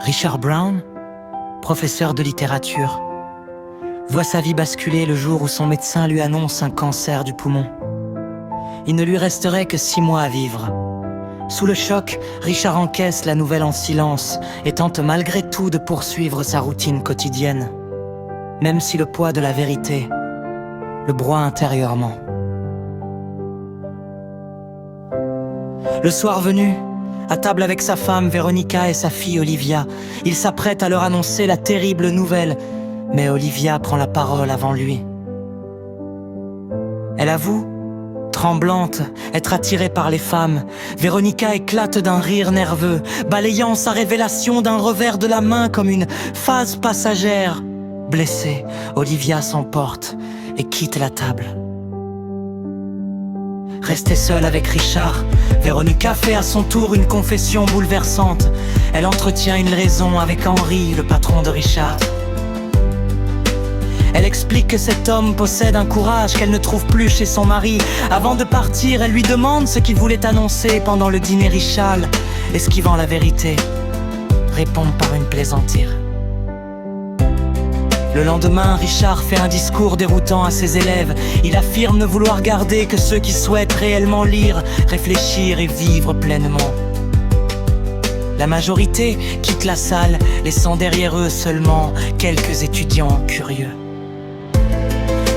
Richard Brown, professeur de littérature, voit sa vie basculer le jour où son médecin lui annonce un cancer du poumon. Il ne lui resterait que 6 mois à vivre. Sous le choc, Richard encaisse la nouvelle en silence et tente malgré tout de poursuivre sa routine quotidienne, même si le poids de la vérité le broie intérieurement. Le soir venu, à table avec sa femme Véronica et sa fille Olivia, il s'apprête à leur annoncer la terrible nouvelle, mais Olivia prend la parole avant lui. Elle avoue, tremblante, être attirée par les femmes. Véronica éclate d'un rire nerveux, balayant sa révélation d'un revers de la main comme une phase passagère. Blessée, Olivia s'emporte et quitte la table. Restée seule avec Richard, Véronica fait à son tour une confession bouleversante. Elle entretient une liaison avec Henry, le patron de Richard. Elle explique que cet homme possède un courage qu'elle ne trouve plus chez son mari. Avant de partir, elle lui demande ce qu'il voulait annoncer pendant le dîner Richard, esquivant la vérité, répond par une plaisanterie. Le lendemain, Richard fait un discours déroutant à ses élèves. Il affirme ne vouloir garder que ceux qui souhaitent réellement lire, réfléchir et vivre pleinement. La majorité quitte la salle, laissant derrière eux seulement quelques étudiants curieux.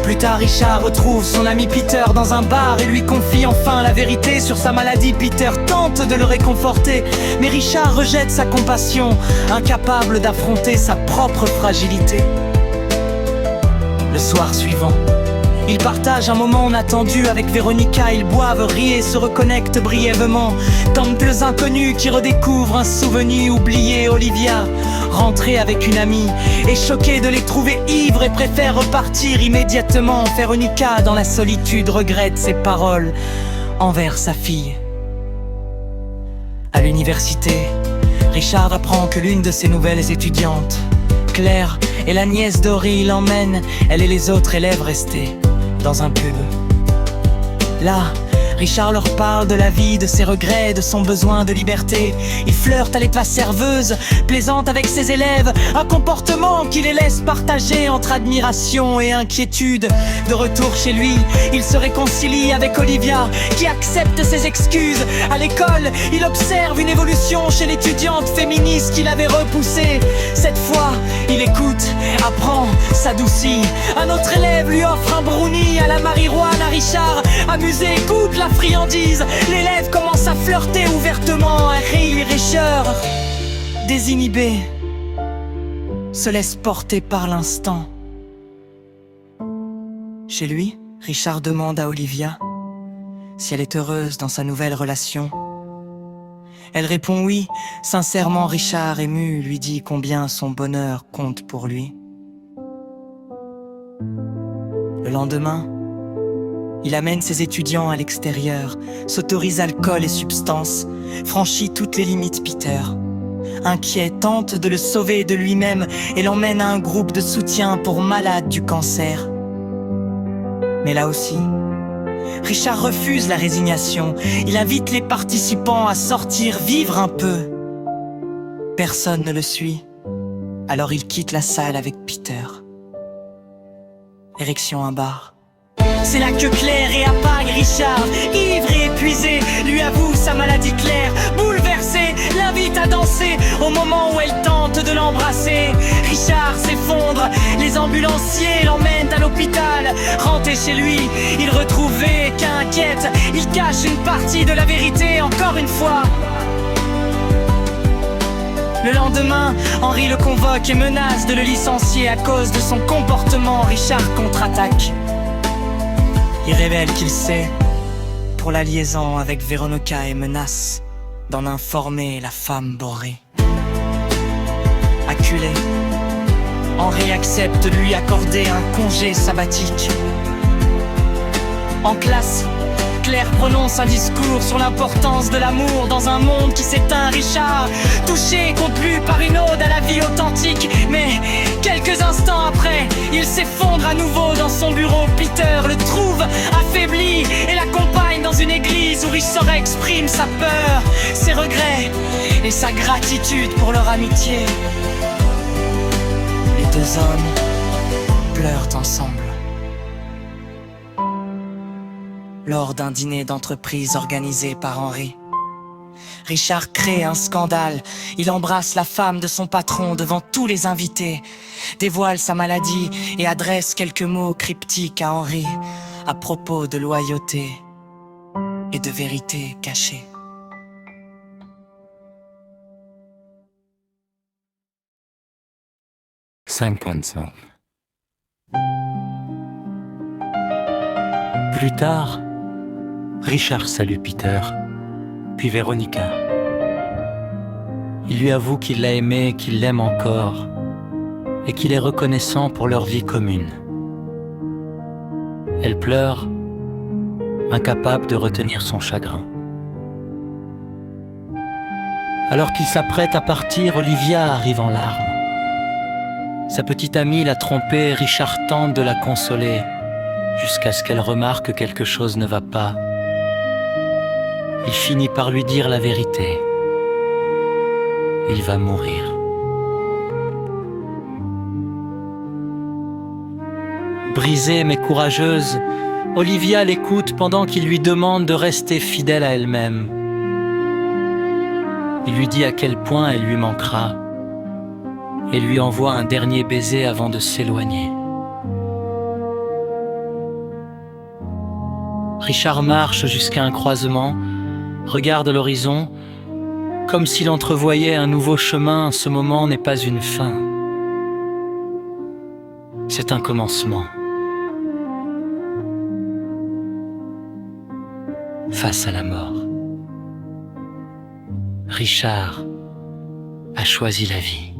Plus tard, Richard retrouve son ami Peter dans un bar et lui confie enfin la vérité sur sa maladie. Peter tente de le réconforter, mais Richard rejette sa compassion, incapable d'affronter sa propre fragilité. Le soir suivant, ils partagent un moment inattendu avec Véronica. Ils boivent, rient et se reconnectent brièvement. Temples inconnus qui redécouvrent un souvenir oublié. Olivia, rentrée avec une amie, est choquée de les trouver ivres et préfère repartir immédiatement. Véronica, dans la solitude, regrette ses paroles envers sa fille. À l'université, Richard apprend que l'une de ses nouvelles étudiantes, Claire, et la nièce d'Henry l'emmène, elle et les autres élèves restés, dans un pub. Là, Richard leur parle de la vie, de ses regrets, de son besoin de liberté. Il flirte avec la serveuse, plaisante avec ses élèves, un comportement qui les laisse partager entre admiration et inquiétude. De retour chez lui, il se réconcilie avec Olivia, qui accepte ses excuses. À l'école, il observe une évolution chez l'étudiante féministe qu'il avait repoussée. Cette fois, il écoute, apprend, s'adoucit. Un autre élève lui offre un brownie à la marijuana. Richard, amusé, goûte la friandise. L'élève commence à flirter ouvertement. Un rire richeur, désinhibé, se laisse porter par l'instant. Chez lui, Richard demande à Olivia si elle est heureuse dans sa nouvelle relation. Elle répond oui. Sincèrement, Richard, ému, lui dit combien son bonheur compte pour lui. Le lendemain, il amène ses étudiants à l'extérieur, s'autorise alcool et substances, franchit toutes les limites Peter. Inquiet, tente de le sauver de lui-même et l'emmène à un groupe de soutien pour malades du cancer. Mais là aussi, Richard refuse la résignation. Il invite les participants à sortir, vivre un peu. Personne ne le suit, alors il quitte la salle avec Peter. Érection un bar. C'est là que Claire réapparaît. Richard, ivre et épuisé, lui avoue sa maladie. Claire, bouleversée, l'invite à danser. Au moment où elle tente de l'embrasser, Richard s'effondre. Les ambulanciers l'emmènent à l'hôpital. Rentré chez lui, il retrouve qu'inquiète. Il cache une partie de la vérité encore une fois. Le lendemain, Henry le convoque et menace de le licencier à cause de son comportement. Richard contre-attaque. Il révèle qu'il sait pour la liaison avec Véronica et menace d'en informer la femme borée. Acculé, Henry accepte de lui accorder un congé sabbatique. En classe, Hitler prononce un discours sur l'importance de l'amour dans un monde qui s'éteint. Richard, touché, conclut par une ode à la vie authentique. Mais quelques instants après, il s'effondre à nouveau dans son bureau. Peter le trouve affaibli et l'accompagne dans une église où Richard exprime sa peur, ses regrets et sa gratitude pour leur amitié. Les deux hommes pleurent ensemble. Lors d'un dîner d'entreprise organisé par Henry, Richard crée un scandale. Il embrasse la femme de son patron devant tous les invités, dévoile sa maladie et adresse quelques mots cryptiques à Henry à propos de loyauté et de vérité cachée. Plus tard, Richard salue Peter, puis Véronica. Il lui avoue qu'il l'a aimée, qu'il l'aime encore, et qu'il est reconnaissant pour leur vie commune. Elle pleure, incapable de retenir son chagrin. Alors qu'il s'apprête à partir, Olivia arrive en larmes. Sa petite amie l'a trompée et Richard tente de la consoler, jusqu'à ce qu'elle remarque que quelque chose ne va pas. Il finit par lui dire la vérité. Il va mourir. Brisée mais courageuse, Olivia l'écoute pendant qu'il lui demande de rester fidèle à elle-même. Il lui dit à quel point elle lui manquera et lui envoie un dernier baiser avant de s'éloigner. Richard marche jusqu'à un croisement, regarde l'horizon, comme s'il entrevoyait un nouveau chemin. Ce moment n'est pas une fin, c'est un commencement. Face à la mort, Richard a choisi la vie.